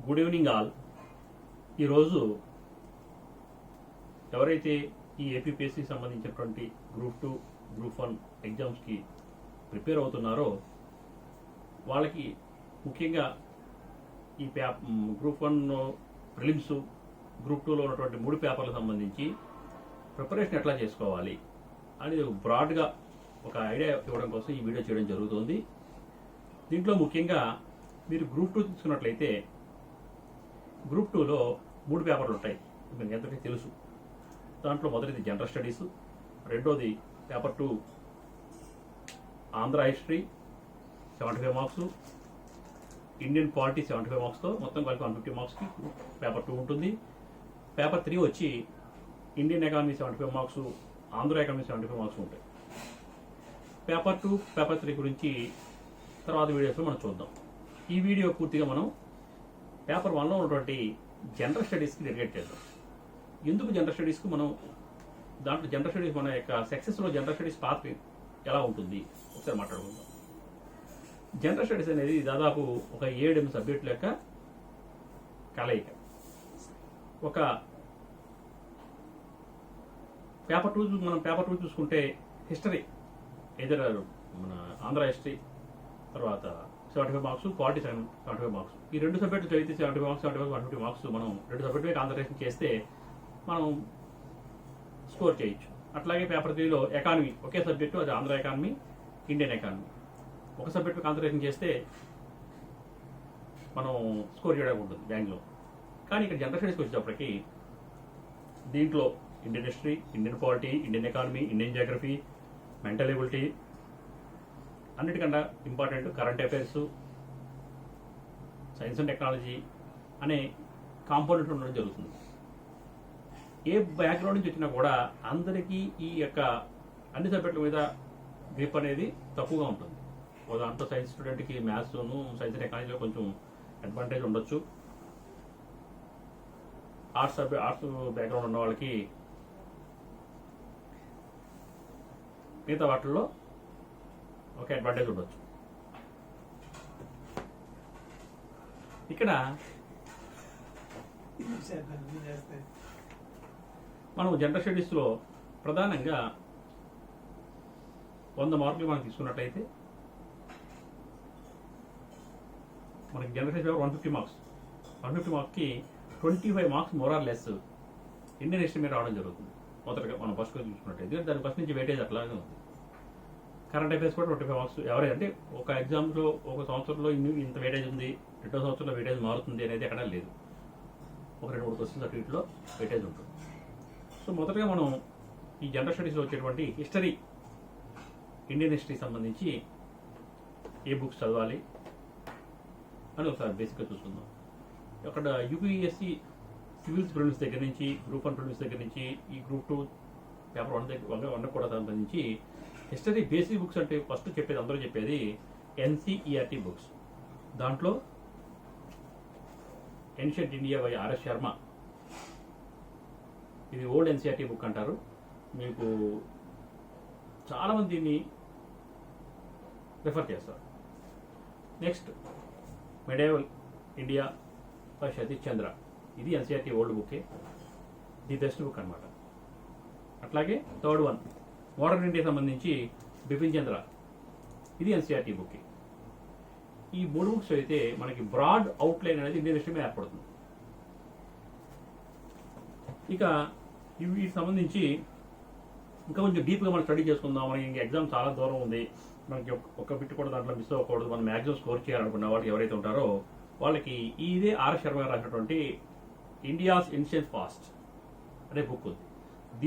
Good evening all. ఈరోజు ఎవరైతే ఈ ఏపీపీఎస్సీ సంబంధించినటువంటి గ్రూప్ 2 గ్రూప్ 1 ఎగ్జామ్స్కి ప్రిపేర్ అవుతున్నారో వాళ్ళకి ముఖ్యంగా ఈ గ్రూప్ 1 ప్రిలిమ్స్, గ్రూప్ 2లో ఉన్నటువంటి 3 పేపర్లకు సంబంధించి ప్రిపరేషన్ ఎట్లా చేసుకోవాలి అనేది బ్రాడ్గా ఒక ఐడియా ఇవ్వడం కోసం ఈ వీడియో చేయడం జరుగుతుంది. దీంట్లో ముఖ్యంగా మీరు గ్రూప్ 2 తీసుకున్నట్లయితే గ్రూప్ 2లో 3 పేపర్లు ఉంటాయి, మీకు ఎంతకీ తెలుసు. దాంట్లో మొదటిది జనరల్ స్టడీస్, రెండోది paper 2 Andhra history 75 marks, Indian polity 75 మార్క్స్తో మొత్తం కలిపి 150 మార్క్స్కి పేపర్ 2 ఉంటుంది. పేపర్ 3 వచ్చి Indian economy 75 marks, Andhra economy 75 marks ఉంటాయి. పేపర్ 2, పేపర్ 3 గురించి తర్వాత వీడియోస్లో మనం చూద్దాం. ఈ వీడియో పూర్తిగా మనం పేపర్ 1లో ఉన్నటువంటి జనరల్ స్టడీస్కి డెడికేట్ చేద్దాం. ఎందుకు జనరల్ స్టడీస్కి మనం దాంట్లో జనరల్ స్టడీస్ మన యొక్క సక్సెస్లో జనరల్ స్టడీస్ పాత్ర ఎలా ఉంటుంది ఒకసారి మాట్లాడుకుందాం. జనరల్ స్టడీస్ అనేది దాదాపు ఒక 7 సబ్జెక్టుల యొక్క కలయిక. ఒక పేపర్ 2 మనం పేపర్ 2 చూసుకుంటే హిస్టరీ ఎదర్ మన ఆంధ్ర హిస్టరీ, తర్వాత 75 మార్క్స్, పాలిటీ 75 మార్క్స్. ఈ 2 సబ్జెక్టులు చదివితే 75 మార్క్స్, 150 మార్క్స్ మనం 2 సబ్జెక్టు కాన్సన్ట్రేషన్ చేస్తే మనం స్కోర్ చేయొచ్చు. అట్లాగే పేపర్ 3లో ఎకానమీ ఒకే సబ్జెక్టు, అది ఆంధ్ర ఎకానమీ, ఇండియన్ ఎకానమీ. ఒక సబ్జెక్టు కాన్సన్ట్రేషన్ చేస్తే మనం స్కోర్ చేయడానికి ఉంటుంది బ్యాంక్లో. కానీ ఇక్కడ జనరల్ స్టడీస్కి వచ్చేటప్పటికి దీంట్లో Indian history, Indian polity, Indian economy, Indian geography, mental ability, అన్నిటికన్నా important current affairs, science and technology అనే కాంపోనెంట్ ఉండడం జరుగుతుంది. ఏ బ్యాక్గ్రౌండ్ నుంచి వచ్చినా కూడా అందరికీ ఈ యొక్క అన్ని సబ్జెక్టుల మీద గ్రిప్ అనేది తక్కువగా ఉంటుంది. దాంట్లో సైన్స్ స్టూడెంట్కి మ్యాథ్స్ను, సైన్స్ అండ్ టెక్నాలజీలో కొంచెం అడ్వాంటేజ్ ఉండొచ్చు. ఆర్ట్స్ బ్యాక్గ్రౌండ్ ఉన్న వాళ్ళకి మిగతా వాటిల్లో ఒక అడ్వాంటేజ్ ఉండొచ్చు. ఇక్కడ మనం జనరల్ స్టడీస్లో ప్రధానంగా 100 మార్కులు మనం తీసుకున్నట్లయితే మనకి జనరల్ స్టడీస్ 150 మార్క్స్. 150 మార్క్స్కి 25 marks more or less Indian history మీద రావడం జరుగుతుంది. మొదటగా మనం ఫస్ట్ చూసుకున్నట్టయితే దాని ఫస్ట్ నుంచి వెయిటేజ్ అట్లాగే ఉంది. కరెంట్ అఫైర్స్ కూడా 25 మార్క్స్. ఎవరైనా అంటే ఒక ఎగ్జామ్లో ఒక సంవత్సరంలో ఇంత వెయిటేజ్ ఉంది, 2వ సంవత్సరంలో వెయిటేజ్ మారుతుంది అనేది ఎక్కడా లేదు. ఒక 2-3 క్వశ్చన్స్ అటు ఇట్లో వెయిటేజ్ ఉంటుంది. సో మొదటగా మనం ఈ జనరల్ స్టడీస్లో వచ్చేటువంటి హిస్టరీ, ఇండియన్ హిస్టరీ సంబంధించి ఏ బుక్స్ చదవాలి అని ఒకసారి బేసిక్గా చూసుకుందాం. అక్కడ యూపీఎస్సీ సివిల్స్ ప్రిలిమ్స్ దగ్గర నుంచి, గ్రూప్ 1 ప్రిలిమ్స్ దగ్గర నుంచి, ఈ గ్రూప్ 2 పేపర్ 1 కూడా సంబంధించి హిస్టరీ బేసిక్ బుక్స్ అంటే ఫస్ట్ చెప్పేది, అందరూ చెప్పేది ఎన్సీఈఆర్టీ బుక్స్. దాంట్లో ancient India by RS Sharma, ఇది ఓల్డ్ ఎన్సీఆర్టీ బుక్ అంటారు. మీకు చాలామంది దీన్ని రిఫర్ చేస్తారు. Next medieval India by Satish Chandra, ఇది ఎన్సీఆర్టీ ఓల్డ్ బుక్కే, ది బెస్ట్ బుక్ అనమాట. అట్లాగే థర్డ్ వన్ మోడర్న్ ఇండియా సంబంధించి బిపిన్ చంద్ర, ఇది ఎన్సీఆర్టీ బుక్. ఈ 3 బుక్స్ అయితే మనకి బ్రాడ్ అవుట్లైన్ అనేది ఇండియన్ హిస్టరీ మీద ఏర్పడుతుంది. ఇక వీటికి సంబంధించి ఇంకా కొంచెం డీప్గా మనం స్టడీ చేసుకుందాం. మనకి ఇంకా ఎగ్జామ్ చాలా దూరం ఉంది, మనకి ఒక్క బిట్ కూడా దాంట్లో మిస్ అవ్వకూడదు, మనం మ్యాక్సిమం స్కోర్ చేయాలనుకున్న వాళ్ళు ఎవరైతే ఉంటారో వాళ్ళకి ఇదే ఆర్ఎస్ శర్మ గారు రాసినటువంటి ఇండియాస్ ఏన్షియంట్ పాస్ట్ అనే బుక్ ఉంది.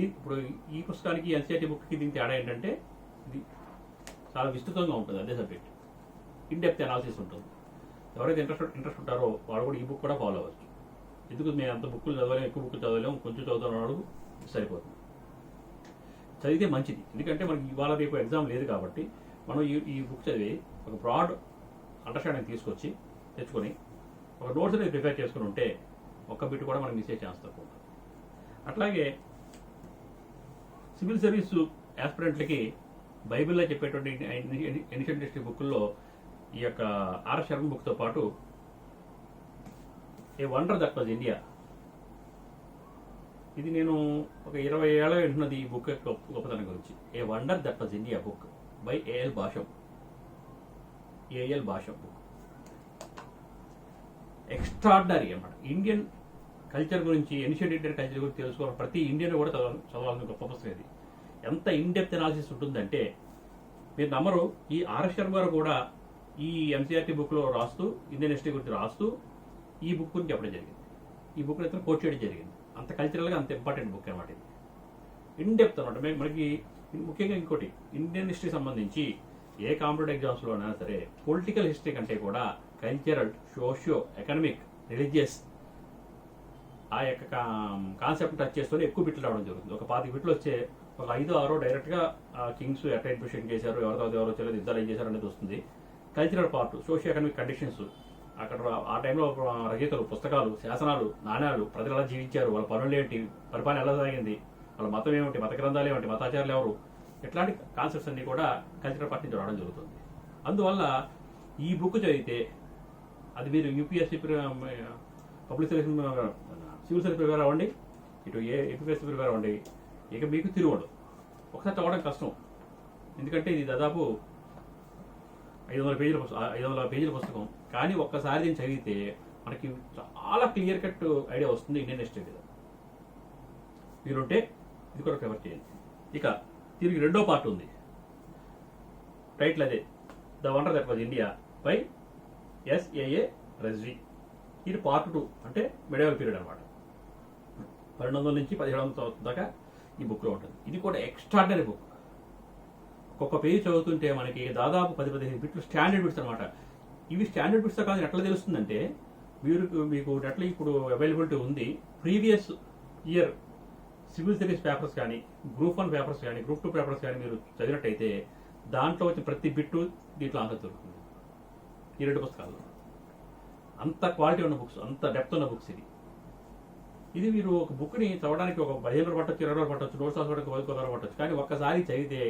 ఇప్పుడు ఈ పుస్తకానికి ఎన్సీఆర్టీ బుక్కి దీనికి తేడా ఏంటంటే ఇది చాలా విస్తృతంగా ఉంటుంది. అదే సబ్జెక్ట్ ఇన్ డెప్త్ అనాలిసిస్ ఉంటుంది. ఎవరైతే ఇంట్రెస్ట్ ఉంటారో వాళ్ళు కూడా ఈ బుక్ కూడా ఫాలో అవ్వచ్చు. ఎందుకు మేము అంత బుక్కులు చదవలేము, ఎక్కువ బుక్కులు చదవలేము, కొంచెం చదువుతున్నాడు సరిపోతుంది. చదివితే మంచిది, ఎందుకంటే మనకి ఇవాళ రేపు ఎగ్జామ్ లేదు కాబట్టి మనం ఈ బుక్ చదివి ఒక బ్రాడ్ అండర్స్టాండింగ్ తెచ్చుకొని ఒక నోట్స్ అనేది ప్రిపేర్ చేసుకుని ఉంటే ఒక్క బిట్ కూడా మనం మిస్ అయ్యే ఛాన్స్ తక్కువ. అట్లాగే సివిల్ సర్వీస్ యాస్పిరెంట్లకి బైబిల్లో చెప్పేటువంటి ఏన్షియంట్ హిస్టరీ బుక్ల్లో ఈ యొక్క ఆర్ఎస్ శర్మ బుక్తో పాటు ఏ వండర్ దట్ వాజ్ ఇండియా. ఇది నేను ఒక 20 ఏళ్ళ వింటున్నది ఈ బుక్ యొక్క గొప్పతనం గురించి. A wonder that was India book by A L Basham. Book extraordinary అన్నమాట. ఇండియన్ కల్చర్ గురించి, ఏన్షియంట్ ఇండియన్ కల్చర్ గురించి తెలుసుకోవాలి ప్రతి ఇండియన్ కూడా చదవాల్సిన గొప్ప పుస్తకం ఇది. ఎంత ఇన్ డెప్త్ అనాలిసిస్ ఉంటుందంటే మీరు నమ్మరు. ఈ ఆర్ఎస్ శర్మ గారు కూడా ఈ ఎన్సీఆర్టీ బుక్లో రాస్తూ, ఇండియన్ హిస్టరీ గురించి రాస్తూ ఈ బుక్ గురించి చెప్పడం జరిగింది. ఈ బుక్ ఇతను కోట్ చేయడం జరిగింది. అంత కల్చరల్గా అంత ఇంపార్టెంట్ బుక్ అనమాట ఇది. ఇన్ డెప్త్ అనమాట. మనకి ముఖ్యంగా ఇంకోటి, ఇండియన్ హిస్టరీ సంబంధించి ఏ కాంపిటేటివ్ ఎగ్జామ్స్లో అయినా సరే పొలిటికల్ హిస్టరీ కంటే కూడా కల్చరల్, సోషియో ఎకనామిక్, రిలీజియస్ ఆ యొక్క కాన్సెప్ట్ టచ్ చేసుకొని ఎక్కువ బిట్లు రావడం జరుగుతుంది. ఒక 25 బిట్లు వచ్చే ఒక 5-6 డైరెక్ట్గా కింగ్స్ ఎట్లా ఇన్ఫ్యూషన్ చేశారు, ఎవరో తెలియదు, యుద్ధాలు ఏం చేశారు అనేది వస్తుంది. Cultural part, socio economic conditions, అక్కడ ఆ టైంలో రచయితలు, పుస్తకాలు, శాసనాలు, నాణ్యాలు, ప్రజలు ఎలా జీవించారు, వాళ్ళ పనులు ఏంటి, పరిపాలన ఎలా సాగింది, వాళ్ళ మతం ఏమిటి, మత గ్రంథాలు ఏమిటి, మతాచారులు ఎవరు, ఇట్లాంటి కాన్సెప్ట్స్ అన్ని కూడా కల్చరల్ పార్ట్ నుంచి రావడం జరుగుతుంది. అందువల్ల ఈ బుక్ చదివితే అది మీరు UPSC public selection, civil service prepare అవ్వండి, ఇటు యూపీఎస్సీ ప్రిపేర్ అవ్వండి, ఇక మీకు తిరుగుండదు. ఒకసారి చదవడం కష్టం, ఎందుకంటే ఇది దాదాపు 500 పేజీల పుస్తకం. కానీ ఒక్కసారి దీన్ని చదివితే మనకి చాలా క్లియర్ కట్ ఐడియా వస్తుంది ఇండియన్ హిస్టరీ మీద. మీరుంటే ఇది కూడా ప్రిఫర్ చేయండి. ఇక తిరిగి రెండో పార్ట్ ఉంది, టైటిల్ అదే, the wonder that was India by S A A Rizvi. ఇది పార్ట్ 2, అంటే మెడివల్ పీరియడ్ అనమాట. 1200 నుంచి 1700 దాకా ఈ బుక్లో ఉంటుంది. ఇది కూడా ఎక్స్ట్రాడినరీ బుక్. ఒక్కొక్క పేజీ చదువుతుంటే మనకి దాదాపు 10-15 బిట్లు స్టాండర్డ్ బిట్స్ అనమాట. ఇవి స్టాండర్డ్ బిట్స్ కాదు, ఎట్లా తెలుస్తుందంటే మీకు నెట్లో ఇప్పుడు అవైలబిలిటీ ఉంది. Previous year civil service papers కానీ, గ్రూప్ 1 పేపర్స్ కానీ, గ్రూప్ 2 పేపర్స్ కానీ మీరు చదివినట్టయితే దాంట్లో వచ్చిన ప్రతి బిట్టు దీంట్లో ఆన్సర్ దొరుకుతుంది ఈ 2 పుస్తకాల్లో. అంత క్వాలిటీ ఉన్న బుక్స్, అంత డెప్త్ ఉన్న బుక్స్ ఇది మీరు ఒక బుక్ని చదవడానికి ఒక 15 రోజులు పట్టొచ్చు, 20 రోజులు పట్టొచ్చు, నోట్స్ రాసుకోవడానికి 1 రోజు పట్టొచ్చు. కానీ ఒక్కసారి చదివితే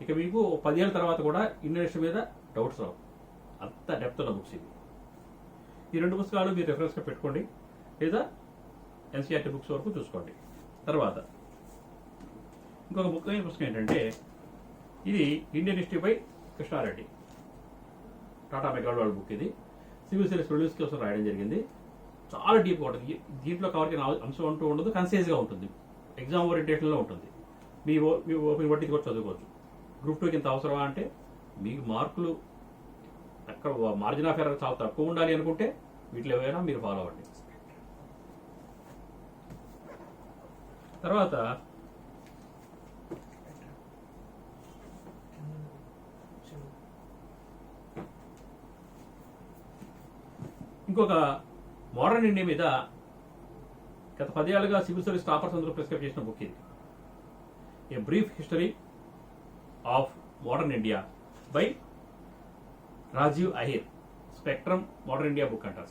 ఇక మీకు 10 ఏళ్ళ తర్వాత కూడా ఇండియన్ హిస్టరీ మీద డౌట్స్ రావు. అంత డెప్త్ ఉన్న బుక్స్ ఈ 2 పుస్తకాలు మీరు రెఫరెన్స్గా పెట్టుకోండి, లేదా ఎన్సీఆర్టీ బుక్స్ వరకు చూసుకోండి. తర్వాత ఇంకొక ముఖ్యమైన పుస్తకం ఏంటంటే, ఇది Indian history by Krishna Reddy, Tata McGraw Hill book. ఇది సివిల్ సర్వీస్ ప్రొడ్యూస్ కోసం రాయడం జరిగింది. చాలా డీప్గా ఉంటుంది. దీంట్లో కవర్ చేయని అంశం అంటూ ఉండదు, కన్సైజ్గా ఉంటుంది, ఎగ్జామ్ ఓరియంటేషన్లో ఉంటుంది. మీ ఓపెన్ బట్టి కూడా చదువుకోవచ్చు. గ్రూప్ 2కి ఇంత అవసరమా అంటే, మీకు మార్కులు అక్కడ మార్జిన్ ఆఫ్ ఎర్రర్ చాలా తక్కువ ఉండాలి అనుకుంటే వీటిలో ఏవైనా మీరు ఫాలో అవ్వండి. తర్వాత ఇంకొక మోడర్న్ ఇండియా మీద గత 10 ఏళ్ళుగా సివిల్ సర్వీస్ టాపర్స్ అందరూ ప్రిస్క్రైబ్ చేసిన బుక్ ఇది. A brief history of modern India by Rajiv Ahir. Spectrum modern India book అంటారు.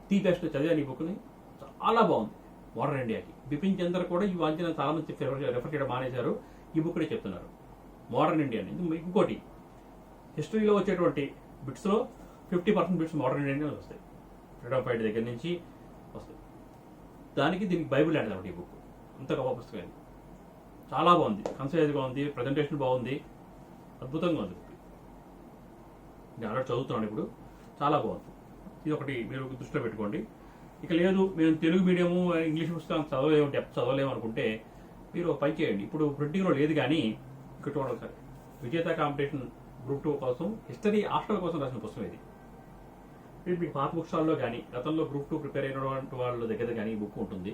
The best. చదివాను ఈ బుక్ని, చాలా బాగుంది మోడర్న్ ఇండియాకి. బిపిన్ చంద్ర కూడా ఈ వాంఛన చాలా మంది రెఫర్ చేయడం మానేశారు, ఈ బుక్ని చెప్తున్నారు మోడర్న్ ఇండియా. ఇంకోటి, హిస్టరీలో వచ్చేటువంటి బిట్స్లో 50% బిట్స్ మోడర్న్ ఇండియా వస్తాయి. ఫ్రీడమ్ ఫైట్ దగ్గర నుంచి వస్తాయి. దీనికి బైబిల్ అంటే ఈ బుక్ అంత గొప్ప పుస్తకం ఇది. చాలా బాగుంది, కన్సైజ్గా ఉంది, ప్రజెంటేషన్ బాగుంది, అద్భుతంగా ఉంది. నేను ఆల్రెడీ చదువుతున్నాను ఇప్పుడు, చాలా బాగుంది. ఇది ఒకటి మీరు దృష్టిలో పెట్టుకోండి. ఇక లేదు మేము తెలుగు మీడియము ఇంగ్లీష్ పుస్తకం చదవలేము, డెప్త్ చదవలేము అనుకుంటే మీరు పని చేయండి. ఇప్పుడు ప్రింటింగ్లో లేదు, కానీ ఇక్కడ చూడండి సార్, విజేత కాంపిటీషన్ గ్రూప్ 2 కోసం హిస్టరీ హాస్టల్ కోసం రాసిన పుస్తకం ఇది. మీకు పాత బుక్ స్టాల్లో కానీ, గతంలో గ్రూప్ 2 ప్రిపేర్ అయినటువంటి వాళ్ళ దగ్గర కానీ ఈ బుక్ ఉంటుంది.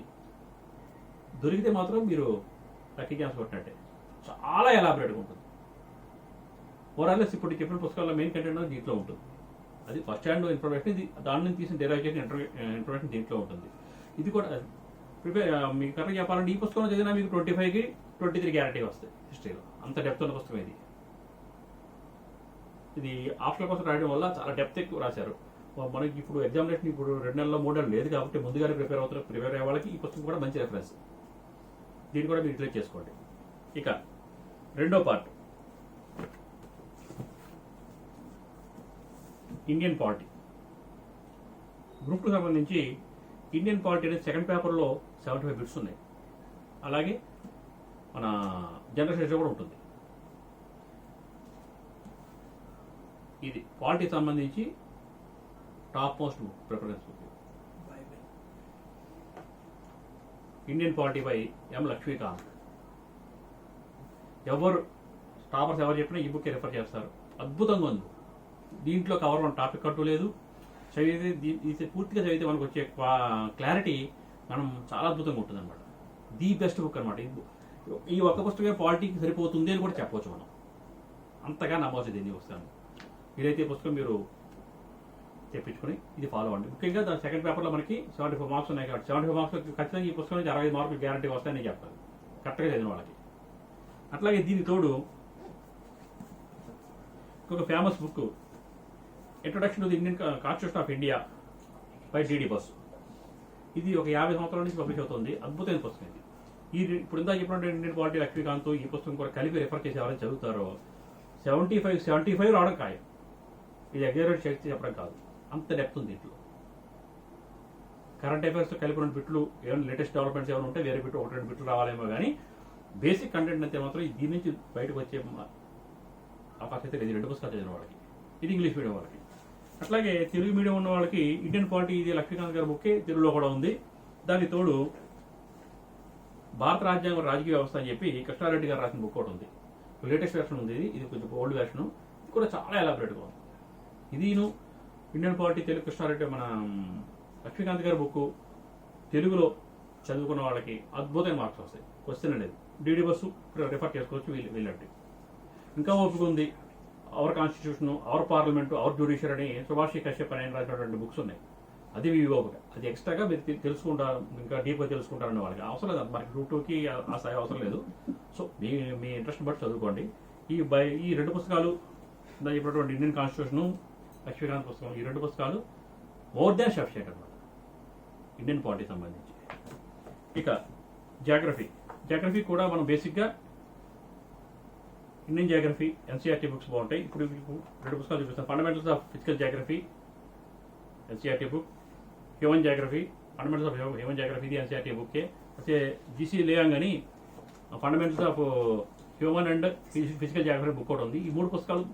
దొరికితే మాత్రం మీరు లక్కీ ఛాన్స్ కొట్టినట్టే. చాలా ఎలాబరేట్గా ఉంటుంది. ఓవరాల్లెస్ ఇప్పుడు చెప్పిన పుస్తకాల్లో మెయిన్ కంటెంట్ దీంట్లో ఉంటుంది. అది ఫస్ట్ హ్యాండ్ ఇన్ఫర్మేషన్, ఇది దాని నుంచి తీసిన డెరైవ్ చేసిన ఇన్ఫర్మేషన్ దీంట్లో ఉంటుంది. ఇది కూడా మీకు కరెక్ట్గా చెప్పాలంటే ఈ పుస్తకంలో చదివినా మీకు 25కి 23 గ్యారంటీ వస్తాయి హిస్టరీలో. అంత డెప్త్ ఉన్న పుస్తకం ఇది. ఇది ఆప్షనల్ కోసం రాయడం వల్ల చాలా డెప్త్ ఎక్కువ రాశారు. మనకి ఇప్పుడు ఎగ్జామినేషన్ ఇప్పుడు 2 నెలల్లో 3 నెలలు లేదు కాబట్టి ముందుగానే ప్రిపేర్ అయ్యే వాళ్ళకి ఈ పుస్తకం కూడా మంచి రెఫరెన్స్. దీన్ని కూడా మీరు యూటిలైజ్ చేసుకోండి. ఇక రెండో పార్ట్, ఇండియన్ పాలిటీ. గ్రూప్ 2 సంబంధించి ఇండియన్ పాలిటీ అనేది సెకండ్ పేపర్లో 75 బిట్స్ ఉన్నాయి. అలాగే మన జనరల్ స్టడీస్ కూడా ఉంటుంది. ఇది పాలిటీ సంబంధించి top most book, preference book. Indian polity by M Laxmikanth. Toppers ఎవరు చెప్పినా ఈ బుక్ రిఫర్ చేస్తారు. అద్భుతంగా ఉంది. దీంట్లో కవర్ మన టాపిక్ అంటూ లేదు. చదివితే పూర్తిగా చదివితే మనకు వచ్చే క్లారిటీ మనం చాలా అద్భుతంగా ఉంటుంది అనమాట. ది బెస్ట్ బుక్ అనమాట. ఈ ఒక్క పుస్తకమే పాలిటీకి సరిపోతుంది అని కూడా చెప్పవచ్చు మనం. అంతగా నమ్మవచ్చు దీన్ని వస్తాను. ఇదైతే పుస్తకం మీరు తెప్పించుకొని ఇది ఫాలో అవ్వండి. ముఖ్యంగా దాని సెకండ్ పేపర్లో మనకి 75 మార్క్స్ ఉన్నాయి కాబట్టి 75 మార్క్స్ ఖచ్చితంగా ఈ పుస్తకం నుంచి 65 మార్కులు గ్యారంటీ వస్తాయని నేను చెప్తాను, కరెక్ట్గా చదివిన వాళ్ళకి. అట్లాగే దీనికి తోడు ఇంకొక famous book, introduction to the Indian constitution of India by DD Basu. ఇది ఒక 50 సంవత్సరాల నుంచి పబ్లిష్ అవుతుంది. అద్భుతమైన పుస్తకం ఇది. ఇప్పుడు ఇందా చెప్పినట్టు ఇండియన్ పాలిటీ లక్ష్మీకాంత్ ఈ పుస్తకం కూడా కలిపి రిఫర్ చేసి ఎవరైనా చదువుతారో 75 రావడం ఖాయం. ఇది ఎగ్జాగరేట్ చేసి చెప్పడం కాదు, అంత డెప్త్ ఉంది దీంట్లో. కరెంట్ అఫైర్స్ కలిపి 2 బిట్లు, ఏమైనా లేటెస్ట్ డెవలప్మెంట్స్ ఏమైనా ఉంటే వేరే బిట్లు 1-2 బిట్లు రావాలేమో కానీ బేసిక్ కంటెంట్ అంతే మాత్రం దీని నుంచి బయటకు వచ్చే అవకాశం అయితే లేదు 2 పుస్తకాలు చదివిన వాళ్ళకి. ఇది ఇంగ్లీష్ మీడియం వాళ్ళకి. అట్లాగే తెలుగు మీడియం ఉన్న వాళ్ళకి ఇండియన్ పాలిటీ ఇది లక్ష్మీకాంత్ గారి బుక్కే తెలుగులో కూడా ఉంది. దానికి తోడు భారత రాజ్యాంగం రాజకీయ వ్యవస్థ అని చెప్పి కృష్ణారెడ్డి గారు రాసిన బుక్ ఒకటి ఉంది. లేటెస్ట్ వెర్షన్ ఉంది. ఇది కొంచెం ఓల్డ్ వెర్షన్. ఇది కూడా చాలా ఎలాబరేట్గా ఉంది. ఇదిను ఇండియన్ పాలిటీ తెలుగు కృష్ణారెడ్డి మన లక్ష్మీకాంత్ గారి బుక్ తెలుగులో చదువుకున్న వాళ్ళకి అద్భుతమైన మార్క్స్ వస్తాయి. క్వశ్చన్ అనేది డిడి బస్సు రిఫర్ చేసుకోవచ్చు వీళ్ళంటే. ఇంకా ఓపిక ఉంది. Our constitution, our parliament, our judiciary అని సుభాష్ కశ్యప్ అని రాసినటువంటి బుక్స్ ఉన్నాయి. అది మీ ఓపిక. అది ఎక్స్ట్రాగా మీరు తెలుసుకుంటారు, ఇంకా డీప్గా తెలుసుకుంటారనే వాళ్ళకి అవసరం లేదు. మనకి గ్రూప్ 2కి ఆ స్థాయి అవసరం లేదు. సో మీ ఇంట్రెస్ట్ బట్టి చదువుకోండి. ఈ 2 పుస్తకాలు దాని చెప్పినటువంటి ఇండియన్ కాన్స్టిట్యూషన్, లక్ష్మీకాంత్ పుస్తకం, ఈ 2 పుస్తకాలు మోర్ దాన్ సఫిషియెంట్ అనమాట ఇండియన్ పాలిటీ సంబంధించి. ఇక జాగ్రఫీ కూడా మనం బేసిక్గా ఇండియన్ జాగ్రఫీ ఎన్సీఆర్టీ బుక్స్ బాగుంటాయి. ఇప్పుడు 2 పుస్తకాలు చూపిస్తాను. Fundamentals of physical geography NCERT book, human geography, fundamentals of human geography ఇది ఎన్సీఆర్టీ బుక్కే. అయితే జీసీ లేయాంగ్ అని fundamentals of human and physical geography book ఒకటి ఉంది. ఈ 3 పుస్తకాలు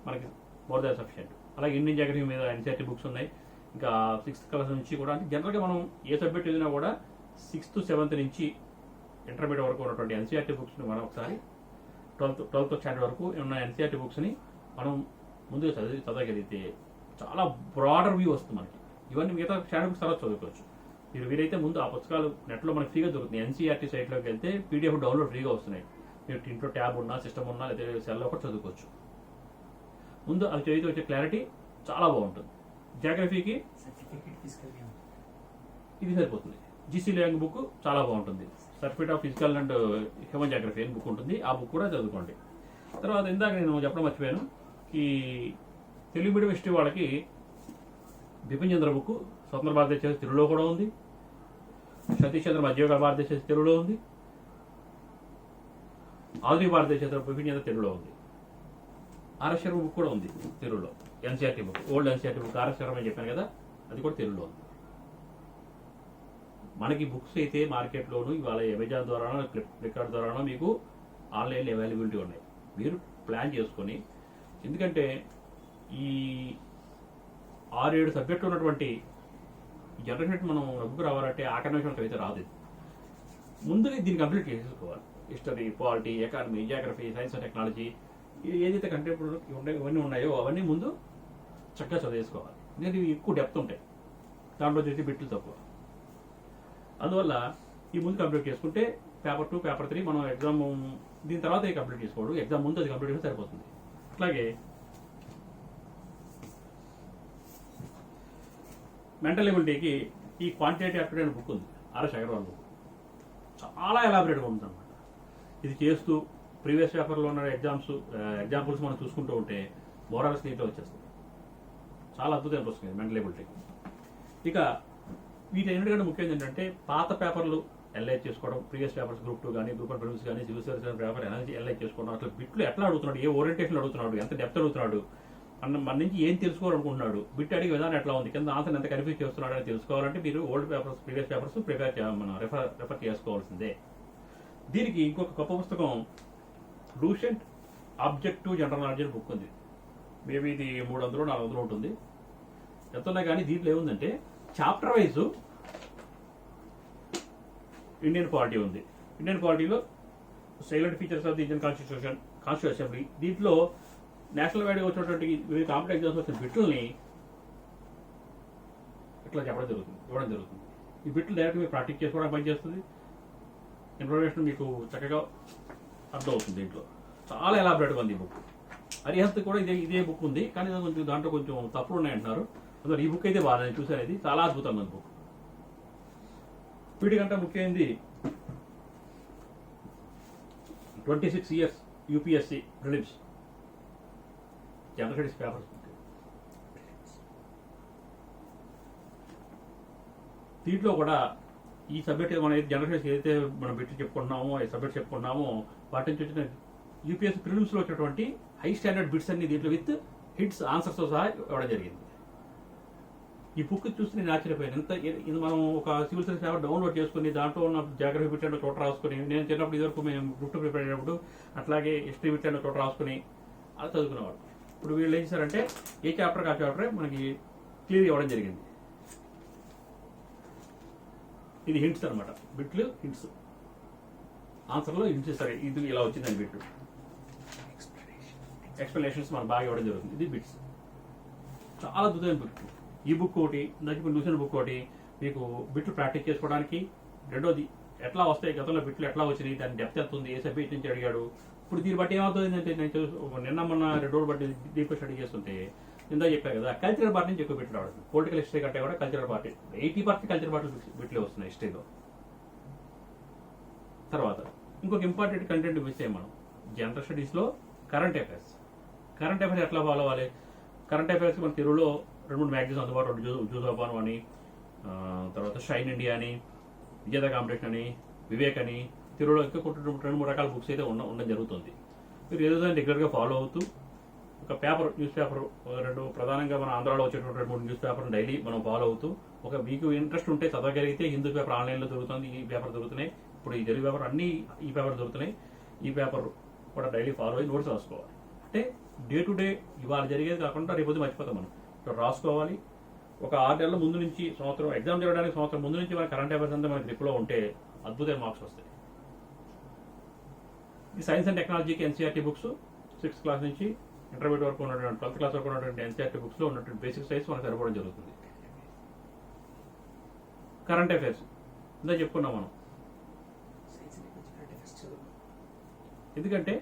మనకి మోర్ దాన్ సఫిషియెంట్. అలాగే ఇండియన్ జాగ్రఫీ మీద ఎన్సీఆర్టీ బుక్స్ ఉన్నాయి. ఇంకా 6th క్లాస్ నుంచి కూడా, అంటే జనరల్గా మనం ఏ సబ్జెక్ట్ చదివినా కూడా 6th, 7th నుంచి ఇంటర్మీడియట్ వరకు ఉన్నటువంటి ఎన్సీఆర్టీ బుక్స్ని మనం ఒకసారి 12th స్టాండర్డ్ వరకు ఉన్న ఎన్సీఆర్టీ బుక్స్ని మనం ముందుగా చదవగలిగితే చాలా బ్రాడర్ వ్యూ వస్తుంది మనకి. ఇవన్నీ మిగతా స్టాండర్డ్ బుక్స్ తర్వాత చదువుకోవచ్చు. మీరు వీరైతే ముందు ఆ పుస్తకాలు నెట్లో మనకి ఫ్రీగా దొరుకుతుంది. ఎన్సీఆర్టీ సైట్లోకి వెళ్తే పీడిఎఫ్ డౌన్లోడ్ ఫ్రీగా వస్తున్నాయి. మీరు ఇంట్లో ట్యాబ్ ఉన్నా, సిస్టమ్ ఉన్నా, లేదా సెల్లో కూడా చదువుకోవచ్చు. ముందు అది చదివితే వచ్చే క్లారిటీ చాలా బాగుంటుంది. జాగ్రఫీకి ఇది సరిపోతుంది. జీసీ లేయాంగ్ బుక్ చాలా బాగుంటుంది. Certificate of physical and human geography అని బుక్ ఉంటుంది. ఆ బుక్ కూడా చదువుకోండి. తర్వాత ఇందాక నేను చెప్పడం మర్చిపోయాను, ఈ తెలుగు మీడియం హిస్టరీ వాళ్ళకి బిపిన్ చంద్ర బుక్ స్వతంత్ర భారతదేశ తెలుగులో కూడా ఉంది. సతీష్ చంద్ర మధ్యయుగ భారతదేశ తెలుగులో ఉంది. ఆధునిక భారతదేశ బిపిన్ చంద్ర తెలుగులో ఉంది. ఆర్ఎస్ శర్మ బుక్ కూడా ఉంది తెలుగులో. NCERT book, old NCERT book RS Sharma అని చెప్పాను కదా, అది కూడా తెలుగులో ఉంది. మనకి బుక్స్ అయితే మార్కెట్లోను ఇవాళ అమెజాన్ ద్వారానో ఫ్లిప్కార్ట్ ద్వారానో మీకు ఆన్లైన్లో అవైలబిలిటీ ఉన్నాయి. మీరు ప్లాన్ చేసుకొని, ఎందుకంటే ఈ 6-7 సబ్జెక్టు ఉన్నటువంటి జనరేషన్ మనం బుక్ రావాలంటే ఆకర్షణ అయితే రాదు. ముందుగా దీన్ని కంప్లీట్ చేసుకోవాలి. History, polity, economy, geography, science and technology, ఏదైతే కంటెంట్ ఇవన్నీ ఉన్నాయో అవన్నీ ముందు చక్కగా చదివేసుకోవాలి. ఎందుకంటే ఇవి ఎక్కువ డెప్త్ ఉంటాయి, దాంట్లో చేసి బిట్లు తక్కువ. అందువల్ల ఈ ముందు కంప్లీట్ చేసుకుంటే పేపర్ 2, పేపర్ 3 మనం ఎగ్జామ్ దీని తర్వాత కంప్లీట్ చేసుకోవడం, ఎగ్జామ్ ముందు అది కంప్లీట్ చేస్తే సరిపోతుంది. అట్లాగే మెంటల్ ఎబిలిటీకి ఈ క్వాంటిటేటివ్ యాప్టిట్యూడ్ అనే బుక్ ఉంది, ఆర్ఎస్ అగర్వాల్ బుక్. చాలా ఎలాబరేట్గా ఉంటుంది అనమాట. ఇది చేస్తూ ప్రీవియస్ పేపర్లో ఉన్న ఎగ్జాంపుల్స్ మనం చూసుకుంటూ ఉంటే మోరల్స్ దీంట్లో వచ్చేస్తుంది. చాలా అద్భుతమైన పుస్తకం మెంటల్ ఎబిలిటీకి. ఇక వీటి ఎందుకంటే ముఖ్యం ఏంటంటే పాత పేపర్లు ఎల్ఐ చేసుకోవడం, ప్రీవియస్ పేపర్స్ గ్రూప్ 2 కానీ, గ్రూప్ 1 ప్రిలిమ్స్ కానీ, సివిల్ సర్వీస్ పేపర్ ఎల్ఐ చేసుకోవడం, అట్లా బిట్లు ఎట్లా అడుగుతున్నాడు, ఏ ఓరియంటేషన్ అడుగుతున్నాడు, ఎంత డెప్త్ అడుగుతున్నాడు, మన నుంచి ఏం తెలుసుకోవాలనుకుంటున్నాడు, బిట్ అడిగే విధానం ఎట్లా ఉంది, కింద ఆన్సర్ ఎంత కన్ఫ్యూజ్ చేస్తున్నాడు అని తెలుసుకోవాలంటే మీరు ఓల్డ్ పేపర్స్, ప్రీవియస్ పేపర్స్ మనం రెఫర్ చేసుకోవాల్సిందే. దీనికి ఇంకొక గొప్ప పుస్తకం Lucent objective general knowledge book ఉంది. మేబీ ఇది 300-400 ఉంటుంది. ఎంత ఉన్నా కానీ దీంట్లో ఏముందంటే చాప్టర్ వైజ్ ఇండియన్ పాలిటీ ఉంది. ఇండియన్ పాలిటీలో silent features of the Indian constitution assembly, దీంట్లో నేషనల్ వైడ్గా వచ్చినటువంటి వివిధ కాంపిటేటివ్ ఎగ్జామ్స్ వచ్చిన బిట్లని ఇట్లా ఇవ్వడం జరుగుతుంది. ఈ బిట్లు డైరెక్ట్ మీరు ప్రాక్టీస్ చేసుకోవడానికి పనిచేస్తుంది. ఇన్ఫర్మేషన్ మీకు చక్కగా అర్థమవుతుంది. దీంట్లో చాలా ఎలాబరేట్గా ఉంది ఈ బుక్. అరిహంత్ కూడా ఇదే బుక్ ఉంది, కానీ దాంట్లో కొంచెం తప్పులు ఉన్నాయంటున్నారు. అందులో ఈ బుక్ అయితే బాగా నేను చూసాను, ఇది చాలా అద్భుతంగా ఉంది బుక్. వీటికంటే ముఖ్యమైనది 26 years UPSC prelims general studies papers. దీంట్లో కూడా ఈ సబ్జెక్ట్ మనం జనరల్ స్టడీస్ ఏదైతే మనం బిట్లు చెప్పుకుంటున్నామో, ఈ సబ్జెక్ట్ చెప్పుకున్నామో, వాటి నుంచి వచ్చిన యూపీఎస్సీ ప్రిలిమ్స్లో వచ్చినటువంటి హై స్టాండర్డ్ బిట్స్ అన్ని దీంట్లో విత్ హిట్స్ ఆన్సర్స్తో సహా ఇవ్వడం జరిగింది. ఈ బుక్ చూసి నేను ఆశ్చర్యపోయాను. ఇది మనం ఒక సివిల్ సర్వీస్ పేపర్ డౌన్లోడ్ చేసుకుని దాంట్లో ఉన్న జాగ్రఫీ బిట్ అంటే చోట రాసుకుని, నేను చిన్నప్పుడు ఇదివరకు మేము గ్రూప్ 2 ప్రిపేర్ అయినప్పుడు అట్లాగే హిస్టరీ బిట్ అంటే చోట రాసుకుని అలా చదువుకునేవాడు. ఇప్పుడు వీళ్ళు ఏం చేశారంటే ఏ చాప్టర్ ఆ చాప్టరే మనకి క్లియర్ ఇవ్వడం జరిగింది. ఇది హింట్స్ అనమాట, బిట్లు హింట్స్, ఆన్సర్లో హింట్స్ ఇస్తారు. ఇది ఇలా వచ్చిందని బిట్లు ఎక్స్ప్లెనేషన్స్ మనం బాగా ఇవ్వడం జరుగుతుంది. ఇది బిట్స్ చాలా అద్భుతమైన బిట్లు. ఈ బుక్ ఒకటి, దానికి లూసెంట్ బుక్ ఒకటి మీకు బిట్లు ప్రాక్టీస్ చేసుకోవడానికి. రెండోది ఎట్లా వస్తాయి, గతంలో బిట్లు ఎట్లా వచ్చినాయి, దాని డెప్త్ ఎంత ఉంది, ఏ సబ్జెక్ట్ నుంచి అడిగాడు. ఇప్పుడు దీన్ని బట్టి ఏమవుతుందంటే నేను నిన్న మొన్న 2 రోజులు బట్టి డీప్గా స్టడీ చేస్తుంటే ఇందా చెప్పాను కదా, కల్చరల్ పార్టీ నుంచి ఎక్కువ బిట్లు రావడం. పొలిటికల్ హిస్టరీ కంటే కూడా కల్చరల్ పార్టీ 80% కల్చరల్ పార్టీ బిట్లే వస్తున్నాయి హిస్టరీలో. తర్వాత ఇంకొక ఇంపార్టెంట్ కంటెంట్ మిస్ అయ్యాం మనం జనరల్ స్టడీస్లో, కరెంట్ అఫైర్స్. కరెంట్ అఫైర్స్ ఎట్లా ఫాలో అవ్వాలి? కరెంట్ అఫైర్స్ మన తెలుగులో 2-3 మ్యాగజైన్స్ అందుబాటులో జూజోపాను అని, తర్వాత షైన్ ఇండియా అని, విజేత కాంపిటీషన్ అని, వివేక్ అని, తెలుగులో ఇంకా 2-3 రకాల బుక్స్ అయితే ఉండడం జరుగుతుంది. మీరు ఏదో రెగ్యులర్గా ఫాలో అవుతూ ఒక పేపర్, న్యూస్ పేపర్ 2 ప్రధానంగా మన ఆంధ్రాలో వచ్చేటువంటి 3 న్యూస్ పేపర్ డైలీ మనం ఫాలో అవుతూ, ఒక మీకు ఇంట్రెస్ట్ ఉంటే చదవగలిగితే హిందూ పేపర్ ఆన్లైన్లో దొరుకుతుంది, ఈ పేపర్ దొరుకుతున్నాయి, ఇప్పుడు ఈ తెలుగు పేపర్ అన్ని ఈ పేపర్ దొరుకుతున్నాయి. ఈ పేపర్ కూడా డైలీ ఫాలో అయ్యి నోట్స్ రాసుకోవాలి. అంటే డే టు డే ఇవాళ జరిగేది కాకుండా రేపు మర్చిపోతాం మనం. ఇక్కడ రాసుకోవాలి. ఒక 6 నెలల ముందు నుంచి, సంవత్సరం ఎగ్జామ్ జరగడానికి సంవత్సరం ముందు నుంచి మన కరెంట్ అఫైర్స్ అంతా మనకి గ్రిప్లో ఉంటే అద్భుతమైన మార్క్స్ వస్తాయి. ఈ సైన్స్ అండ్ టెక్నాలజీకి ఎన్సీఆర్టీ బుక్స్ 6th క్లాస్ నుంచి ఇంటర్మీడియట్ వరకు ఉన్నటువంటి 12th క్లాస్ వరకు ఉన్నటువంటి ఎన్సీఆర్టీ బుక్స్లో ఉన్నటువంటి బేసిక్ సైన్స్ మనకు సరిపోవడం జరుగుతుంది. కరెంట్ అఫైర్స్ ఇందా చెప్పుకున్నాం మనం. ఎందుకంటే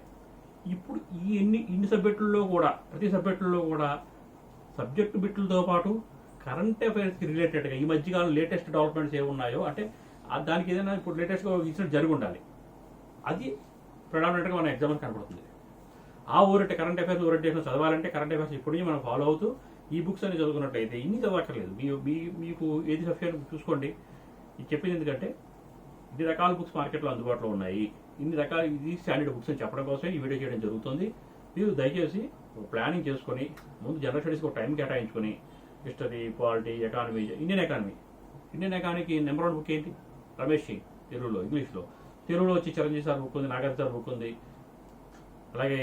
ఇప్పుడు ఈ ఇన్ని సబ్జెక్టుల్లో కూడా, ప్రతి సబ్జెక్టుల్లో కూడా సబ్జెక్టు బిట్లతో పాటు కరెంట్ అఫైర్స్కి రిలేటెడ్గా ఈ మధ్యకాలం లేటెస్ట్ డెవలప్మెంట్స్ ఏమున్నాయో, అంటే దానికి ఏదైనా ఇప్పుడు లేటెస్ట్గా ఇన్సిడెంట్ జరిగి ఉండాలి, అది ప్రధానంగా మన ఎగ్జామ్కి కనపడుతుంది. ఆ కరెంట్ అఫైర్స్ ఓరియంటేషన్ చదవాలంటే కరెంట్ అఫైర్స్ ఇప్పుడు నుంచి మనం ఫాలో అవుతూ ఈ బుక్స్ అన్ని చదువుకున్నట్లయితే ఇన్ని చదవక్కర్లేదు. మీకు ఏది సఫిషియెంట్ చూసుకోండి. ఇది చెప్పింది ఎందుకంటే ఇన్ని రకాల బుక్స్ మార్కెట్లో అందుబాటులో ఉన్నాయి, ఇన్ని రకాల ఇది స్టాండర్డ్ బుక్స్ అని చెప్పడం కోసం ఈ వీడియో చేయడం జరుగుతుంది. మీరు దయచేసి ప్లానింగ్ చేసుకొని ముందు జనరల్ స్టడీస్కి ఒక టైం కేటాయించుకొని హిస్టరీ, పాలిటీ, ఎకానమీ, ఇండియన్ ఎకానమీకి నెంబర్ 1 బుక్ ఏంటి? రమేష్ సింగ్ తెలుగులో. తెలుగులో వచ్చి చిరంజీవి సార్ బుక్ ఉంది, నాగార్జున సార్ బుక్ ఉంది, అలాగే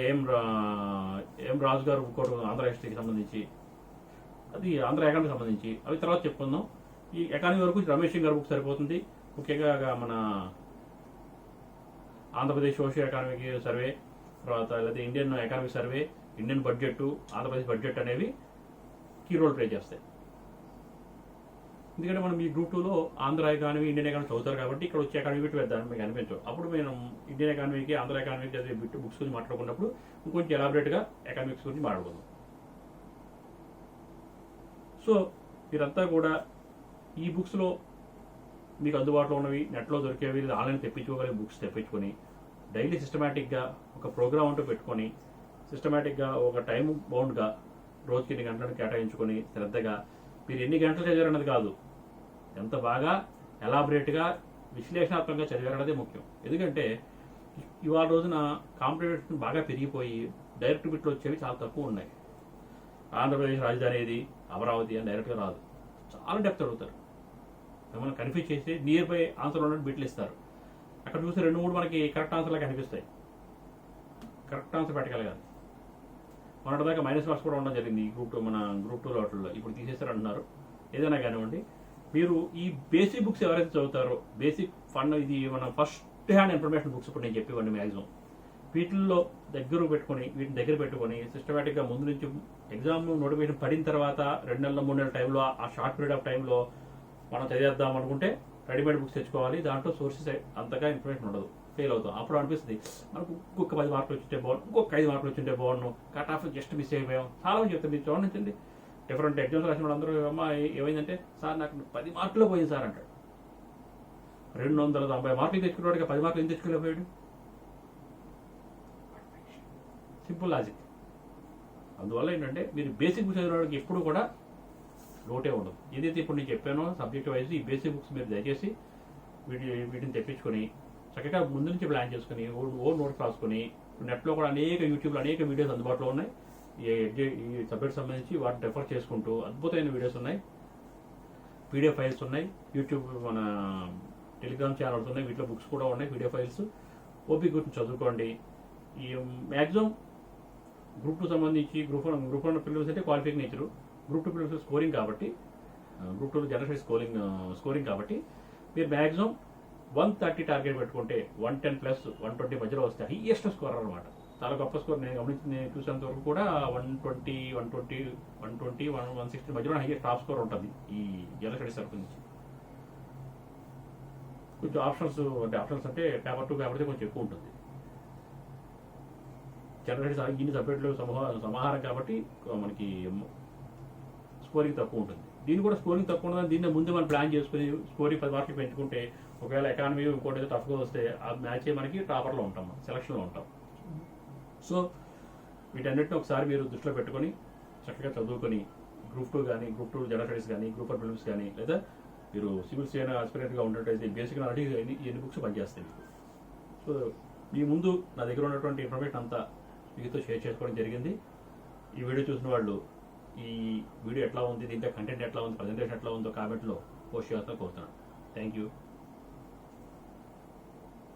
ఎం రాజు గారు బుక్ ఒకటి ఆంధ్ర హిస్టరీకి సంబంధించి, అది ఆంధ్ర ఎకానమీకి సంబంధించి. అవి తర్వాత చెప్పుకుందాం. ఈ ఎకానమీ వరకు రమేష్ సింగ్ గారు బుక్ సరిపోతుంది. ముఖ్యంగా మన ఆంధ్రప్రదేశ్ సోషియో ఎకానమీకి సర్వే, తర్వాత లేదా Indian economy survey, Indian budget, Andhra Pradesh budget అనేవి కీ రోల్ ప్లే చేస్తాయి. ఎందుకంటే మనం ఈ గ్రూప్ 2లో ఆంధ్ర ఎకానమీ, ఇండియన్ ఎకానమీ చదువుతారు కాబట్టి ఇక్కడ వచ్చే ఎకానమీ బిట్ వేద్దాం మీకు అనిపించవు. అప్పుడు మేము ఇండియన్ ఎకానమీకి, ఆంధ్ర ఎకానమీకి చదివే బిట్ బుక్స్ గురించి మాట్లాడుకున్నప్పుడు ఇంకొంచెం ఎలాబరేట్గా ఎకానమిక్స్ గురించి మాట్లాడుకుందాం. సో మీరంతా కూడా ఈ బుక్స్లో మీకు అందుబాటులో ఉన్నవి, నెట్లో దొరికేవి, ఆన్లైన్ తెప్పించుకోగలిగే బుక్స్ తెప్పించుకొని డైలీ సిస్టమేటిక్గా ఒక ప్రోగ్రామ్ అంటూ పెట్టుకొని సిస్టమేటిక్గా ఒక టైం బౌండ్గా రోజుకి 2 గంటలను కేటాయించుకొని శ్రద్ధగా మీరు ఎన్ని గంటలు చదివారన్నది కాదు, ఎంత బాగా ఎలాబరేట్గా విశ్లేషణాత్మకంగా చదివారన్నదే ముఖ్యం. ఎందుకంటే ఇవాళ రోజున కాంపిటేటివ్ బాగా పెరిగిపోయి డైరెక్ట్ బిట్లు వచ్చేవి చాలా తక్కువ ఉన్నాయి. ఆంధ్రప్రదేశ్ రాజధాని ఏది, అమరావతి అని డైరెక్ట్గా రాదు. చాలా డెప్త్ అడుగుతారు, మిమ్మల్ని కన్ఫ్యూజ్ చేసి నియర్ బై ఆన్సర్ ఉన్నట్టు బిట్లు ఇస్తారు. అక్కడ చూస్తే 2-3 మనకి కరెక్ట్ ఆన్సర్లా కనిపిస్తాయి. కరెక్ట్ ఆన్సర్ పెట్టగలగాలి. మొన్నటిదాకా మైనస్ మార్క్స్ కూడా ఉండడం జరిగింది గ్రూప్ 2 వాటిల్లో. ఇప్పుడు తీసేస్తారంటున్నారు. ఏదైనా కానివ్వండి, మీరు ఈ బేసిక్ బుక్స్ ఎవరైతే చదువుతారో, బేసిక్ ఫండ్ ఇది మన ఫస్ట్ హ్యాండ్ ఇన్ఫర్మేషన్ బుక్స్ ఇప్పుడు నేను చెప్పేవాడిని మ్యాక్సిమం వీటిల్లో వీటిని దగ్గర పెట్టుకొని సిస్టమేటిక్గా ముందు నుంచి ఎగ్జామ్ నోటిఫికేషన్ పడిన తర్వాత 2 నెలల 3 నెలల టైంలో, ఆ షార్ట్ పీరియడ్ ఆఫ్ టైంలో మనం చదివేద్దాం అనుకుంటే రెడీమేడ్ బుక్స్ తెచ్చుకోవాలి. దాంట్లో సోర్సెస్ అంతగా ఇన్ఫర్మేషన్ ఉండదు, ఫెయిల్ అవుతాం. అప్పుడు అనిపిస్తుంది మనకు ఇంకొక 10 మార్కులు వచ్చింటే బాగుండు, ఇంకొక 5 మార్కులు వచ్చింటే బాగుండు, కట్ ఆఫ్ జస్ట్ మిస్ అయిపోయాం. చాలా మంది చెప్తారు, మీరు చూడండి డిఫరెంట్ ఎగ్జామ్స్ రాసిన వాళ్ళందరూ ఏమైందంటే సార్ నాకు 10 మార్కులు పోయింది సార్ అంటాడు. 290 మార్కులు తెచ్చుకున్నవాడికి 10 మార్కులు ఎందుకు తెచ్చుకోలేకపోయాడు? Simple logic. అందువల్ల ఏంటంటే మీరు బేసిక్ బుక్స్ చదివిన వాడికి ఎప్పుడు కూడా లోటే ఉండదు. ఏదైతే ఇప్పుడు నేను చెప్పానో సబ్జెక్ట్ వైజ్ ఈ బేసిక్ బుక్స్ మీరు దయచేసి వీటిని తెప్పించుకొని చక్కగా ముందు నుంచి ప్లాన్ చేసుకుని ఓన్ నోట్స్ రాసుకొని, నెట్లో కూడా యూట్యూబ్లో అనేక వీడియోస్ అందుబాటులో ఉన్నాయి. ఈ సబ్జెక్ట్ సంబంధించి వాటిని రెఫర్ చేసుకుంటూ అద్భుతమైన వీడియోస్ ఉన్నాయి, పీడిఎఫ్ ఫైల్స్ ఉన్నాయి, యూట్యూబ్ మన టెలిగ్రామ్ ఛానల్స్ ఉన్నాయి, వీటిలో బుక్స్ కూడా ఉన్నాయి, పీడిఎఫ్ ఫైల్స్. ఓపిక గురించి చదువుకోండి. ఈ మ్యాక్సిమం గ్రూప్ 2 సంబంధించి గ్రూప్ 1 ప్రిలిమ్స్ అంటే qualifying nature, group 2 prelims scoring కాబట్టి, గ్రూప్ 2 జనరల్ స్కోరింగ్ కాబట్టి మీరు మ్యాక్సిమం 130 టార్గెట్ పెట్టుకుంటే 110 + 120 మధ్యలో వస్తే హైయెస్ట్ స్కోర్ అనమాట. చాలా గొప్ప స్కోర్. నేను చూసేంత వరకు కూడా 120, 160 మధ్యలో హైయెస్ట్ టాప్ స్కోర్ ఉంటుంది ఈ జనరల్ స్టడీస్ తరఫు నుంచి. కొంచెం ఆప్షన్స్ అంటే పేపర్ 2 పేపర్ 3 కొంచెం ఎక్కువ ఉంటుంది. జనరల్ స్టడీస్ ఇన్ని సబ్జెక్టులు సమాహారం కాబట్టి మనకి స్కోరింగ్ తక్కువ ఉంటుంది. దీన్ని కూడా స్కోరింగ్ తక్కువ ఉండదని దీన్ని ముందు మనం ప్లాన్ చేసుకుని స్కోరింగ్ 10 మార్కులు పెంచుకుంటే ఒకవేళ ఎకానమీ ఇంకోటి ఏదో టఫ్గా వస్తే ఆ మ్యాచ్ మనకి టాపర్లో ఉంటాం, సెలక్షన్లో ఉంటాం. సో వీటన్నిటిని ఒకసారి మీరు దృష్టిలో పెట్టుకొని చక్కగా చదువుకొని గ్రూప్ 2 కానీ, గ్రూప్ 2 జనరల్ స్టడీస్ కానీ, గ్రూప్ 1 ప్రిలిమ్స్ కానీ, లేదా మీరు సివిల్స్ అయినా ఆస్పిరెంట్గా ఉన్నట్టయితే బేసిక్ నాలెడ్జ్ ఎన్ని బుక్స్ పనిచేస్తాయి మీకు. సో మీ ముందు నా దగ్గర ఉన్నటువంటి ఇన్ఫర్మేషన్ అంతా మీతో షేర్ చేసుకోవడం జరిగింది. ఈ వీడియో చూసిన వాళ్ళు ఈ వీడియో ఎట్లా ఉంది, దీంట్లో కంటెంట్ ఎట్లా ఉంది, ప్రజెంటేషన్ ఎట్లా ఉందో కామెంట్లో పోస్ట్ చేస్తాను కోరుతున్నాను. Thank you.